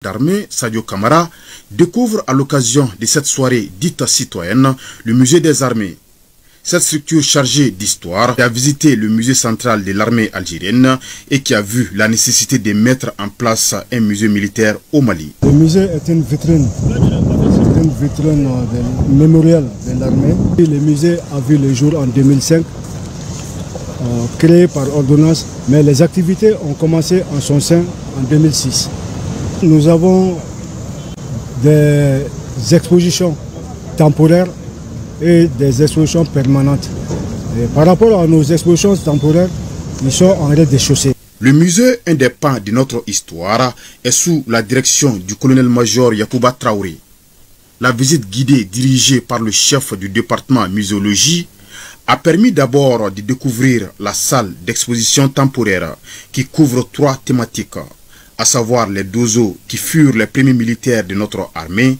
d'armée Sadio Camara découvre à l'occasion de cette soirée dite citoyenne le musée des armées. Cette structure chargée d'histoire a visité le musée central de l'armée algérienne et qui a vu la nécessité de mettre en place un musée militaire au Mali. Le musée est une vitrine mémorielle de l'armée. Le musée a vu le jour en 2005, créé par ordonnance, mais les activités ont commencé en son sein en 2006. Nous avons des expositions temporaires et des expositions permanentes. Et par rapport à nos expositions temporaires, ils sont en rez-de-chaussée. Le musée, un des pans de notre histoire, est sous la direction du colonel-major Yacouba Traoré. La visite guidée dirigée par le chef du département muséologie a permis d'abord de découvrir la salle d'exposition temporaire qui couvre 3 thématiques, à savoir les dozos qui furent les premiers militaires de notre armée.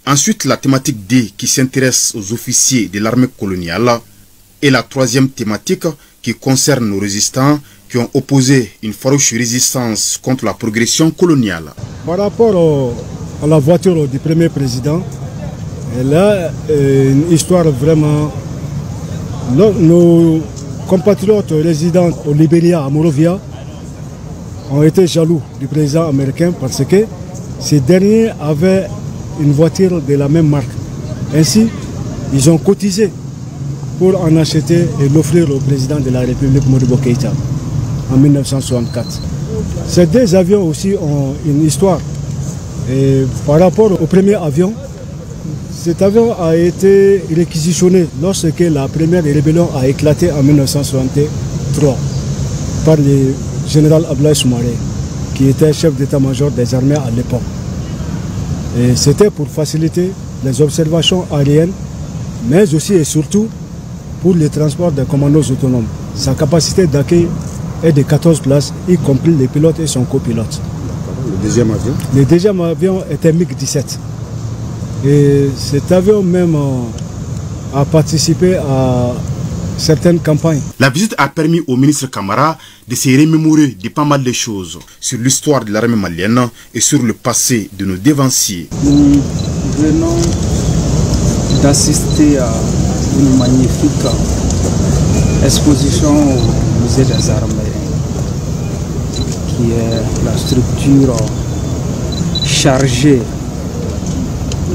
Ensuite, la thématique D qui s'intéresse aux officiers de l'armée coloniale. Et la 3e thématique qui concerne nos résistants qui ont opposé une farouche résistance contre la progression coloniale. Par rapport à la voiture du premier président, elle a une histoire vraiment... Nos compatriotes résidant au Libéria, à Monrovia, ont été jaloux du président américain parce que ces derniers avaient une voiture de la même marque. Ainsi, ils ont cotisé pour en acheter et l'offrir au président de la République, Modibo Keïta, en 1964. Ces 2 avions aussi ont une histoire. Et par rapport au premier avion, cet avion a été réquisitionné lorsque la première rébellion a éclaté en 1963 par le général Abdoulaye Soumaré, qui était chef d'état-major des armées à l'époque. Et c'était pour faciliter les observations aériennes, mais aussi et surtout pour le transport des commandos autonomes. Sa capacité d'accueil est de 14 places, y compris les pilotes et son copilote. Le deuxième avion? Le deuxième avion était MiG-17. Et cet avion même a participé à certaines campagnes. La visite a permis au ministre Camara de se remémorer de pas mal de choses sur l'histoire de l'armée malienne et sur le passé de nos dévanciers. Nous venons d'assister à une magnifique exposition au musée des armées, qui est la structure chargée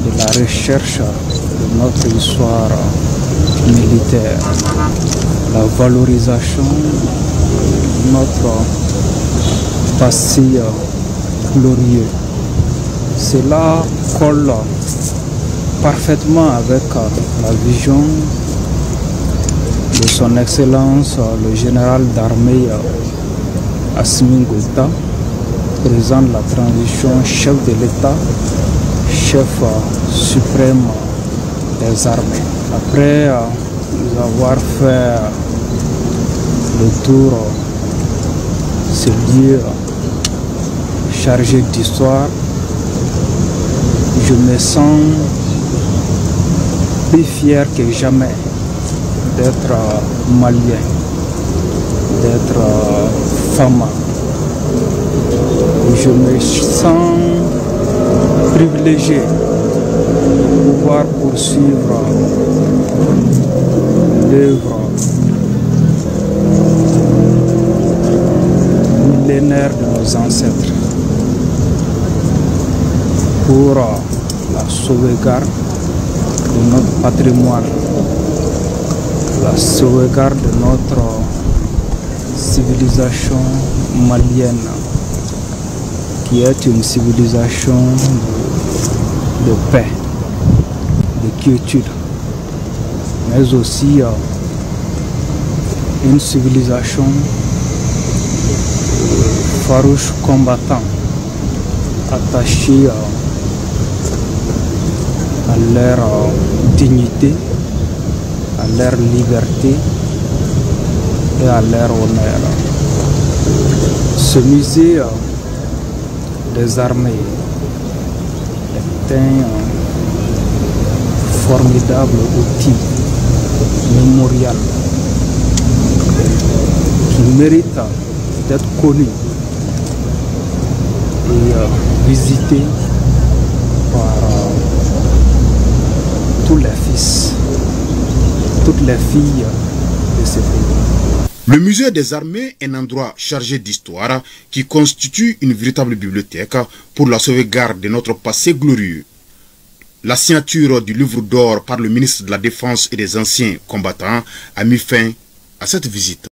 de la recherche de notre histoire militaire, la valorisation de notre passé glorieux. Cela colle parfaitement avec la vision de son Excellence le général d'armée Assimi Goïta, président de la transition, chef de l'État, chef suprême des armées. Après nous avoir fait le tour de ce lieu chargé d'histoire, je me sens plus fier que jamais d'être malien, d'être femme. Je me sens privilégié de pouvoir poursuivre l'œuvre millénaire de nos ancêtres pour la sauvegarde de notre patrimoine, la sauvegarde de notre civilisation malienne, qui est une civilisation de paix, de quiétude, mais aussi une civilisation farouche combattant, attachée à leur dignité, à leur liberté et à leur honneur. Ce musée des armées est un formidable outil mémorial qui mérite d'être connu et visité par tous les fils, toutes les filles de ce pays. Le musée des armées est un endroit chargé d'histoire qui constitue une véritable bibliothèque pour la sauvegarde de notre passé glorieux. La signature du livre d'or par le ministre de la Défense et des anciens combattants a mis fin à cette visite.